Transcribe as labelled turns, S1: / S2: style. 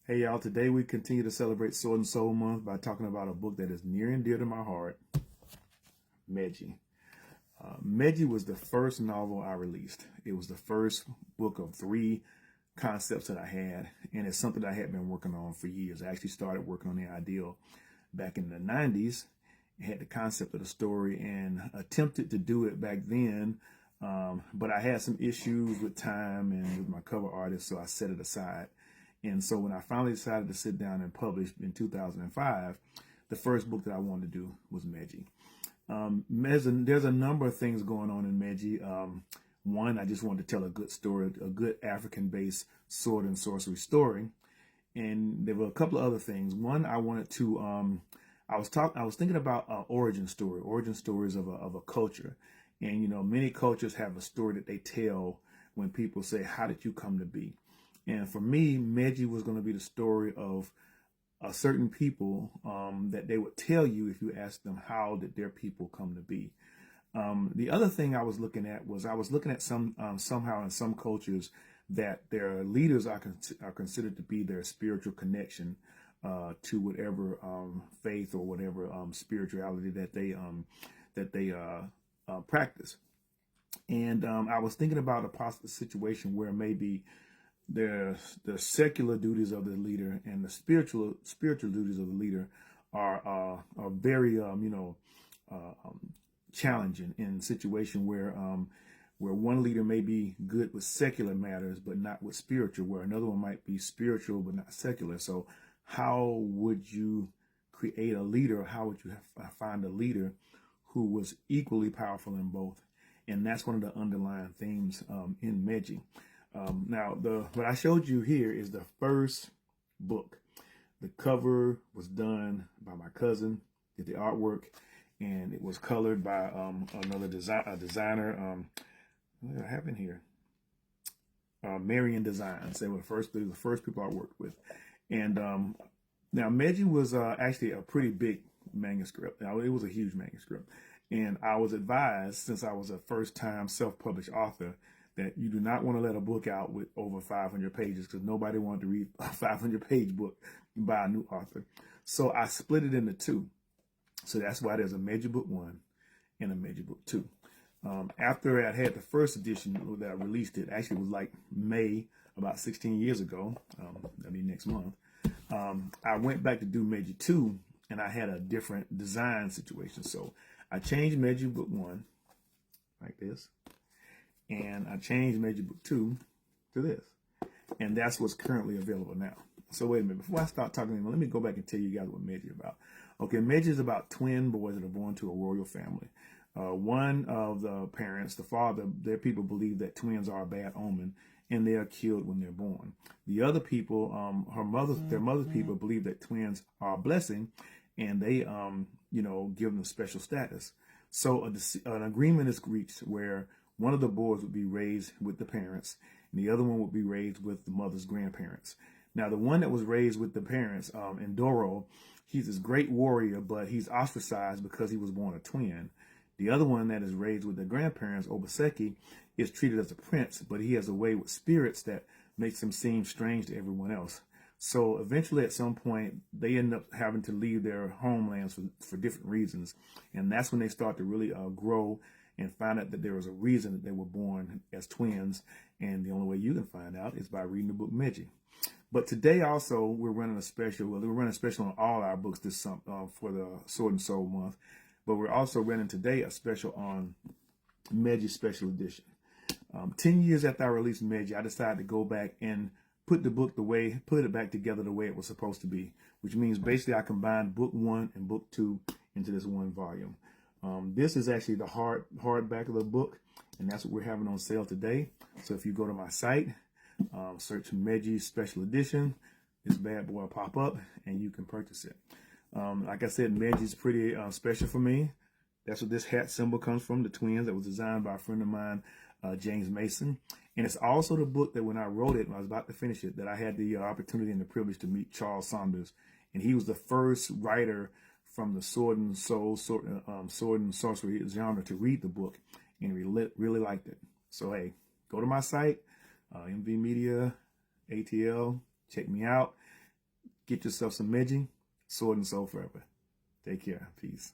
S1: Hey y'all, today we continue to celebrate Sword and Soul Month by talking about a book that is near and dear to my heart, Meji. Meji was the first novel I released. It was the first book of three concepts that I had, and it's something that I had been working on for years. I actually started working on the ideal back in the 90s. I had the concept of the story and attempted to do it back then, but I had some issues with time and with my cover artist, so I set it aside. And so when I finally decided to sit down and publish in 2005, the first book that I wanted to do was Meji. There's a number of things going on in Meji. One, I just wanted to tell a good story, a good African-based sword and sorcery story. And there were a couple of other things. One, I wanted to, I was thinking about origin stories of a culture. And, you know, many cultures have a story that they tell when people say, how did you come to be? And for me, Meji was going to be the story of a certain people that they would tell you if you asked them how did their people come to be. The other thing I was looking at was somehow in some cultures that their leaders are considered to be their spiritual connection to whatever faith or whatever spirituality that they practice. And I was thinking about a possible situation where maybe the secular duties of the leader and the spiritual duties of the leader are very challenging in a situation where one leader may be good with secular matters but not with spiritual, where another one might be spiritual but not secular. So how would you create a leader? How would you find a leader who was equally powerful in both? And that's one of the underlying themes in Meji. Now, what I showed you here is the first book. The cover was done by my cousin, did the artwork, and it was colored by another designer. What do I have in here? Marion Designs. They were the first people I worked with. And now Meji was actually a pretty big manuscript. Now, it was a huge manuscript. And I was advised, since I was a first-time self-published author, that you do not want to let a book out with over 500 pages because nobody wanted to read a 500-page book by a new author. So I split it into two. So that's why there's a Meji Book 1 and a Meji Book 2. After I had the first edition that I released, it actually was like May, about 16 years ago. That'll be next month. I went back to do Meji 2, and I had a different design situation. So I changed Meji Book 1 like this. And I changed Meji Book 2 to this. And that's what's currently available now. So wait a minute. Before I start talking, let me go back and tell you guys what Meji is about. Okay, Meji is about twin boys that are born to a royal family. One of the parents, the father, their people believe that twins are a bad omen, and they are killed when they're born. The other people, their mother's people believe that twins are a blessing, and they, give them special status. So an agreement is reached where one of the boys would be raised with the parents, and the other one would be raised with the mother's grandparents. Now, the one that was raised with the parents, Endoro, he's this great warrior, but he's ostracized because he was born a twin. The other one that is raised with the grandparents, Obaseki, is treated as a prince, but he has a way with spirits that makes him seem strange to everyone else. So eventually, at some point, they end up having to leave their homelands for different reasons. And that's when they start to really grow and find out that there was a reason that they were born as twins. And the only way you can find out is by reading the book Meji. But today also, we're running a special. Well, we're running a special on all our books for the Sword and Soul Month. But we're also running today a special on Meji Special Edition. 10 years after I released Meji, I decided to go back and put it back together the way it was supposed to be, which means basically I combined book 1 and book 2 into this one volume. This is actually the hardback of the book, and that's what we're having on sale today. So if you go to my site, search Meji Special Edition, this bad boy will pop up, and you can purchase it. Like I said, Meji is pretty special for me. That's what this hat symbol comes from, the twins, that was designed by a friend of mine, James Mason. And it's also the book that when I wrote it, when I was about to finish it, that I had the opportunity and the privilege to meet Charles Saunders. And he was the first writer from the sword and sorcery genre to read the book, and really liked it. So hey, go to my site, MV Media, ATL, check me out. Get yourself some Meji, Sword and Soul forever. Take care. Peace.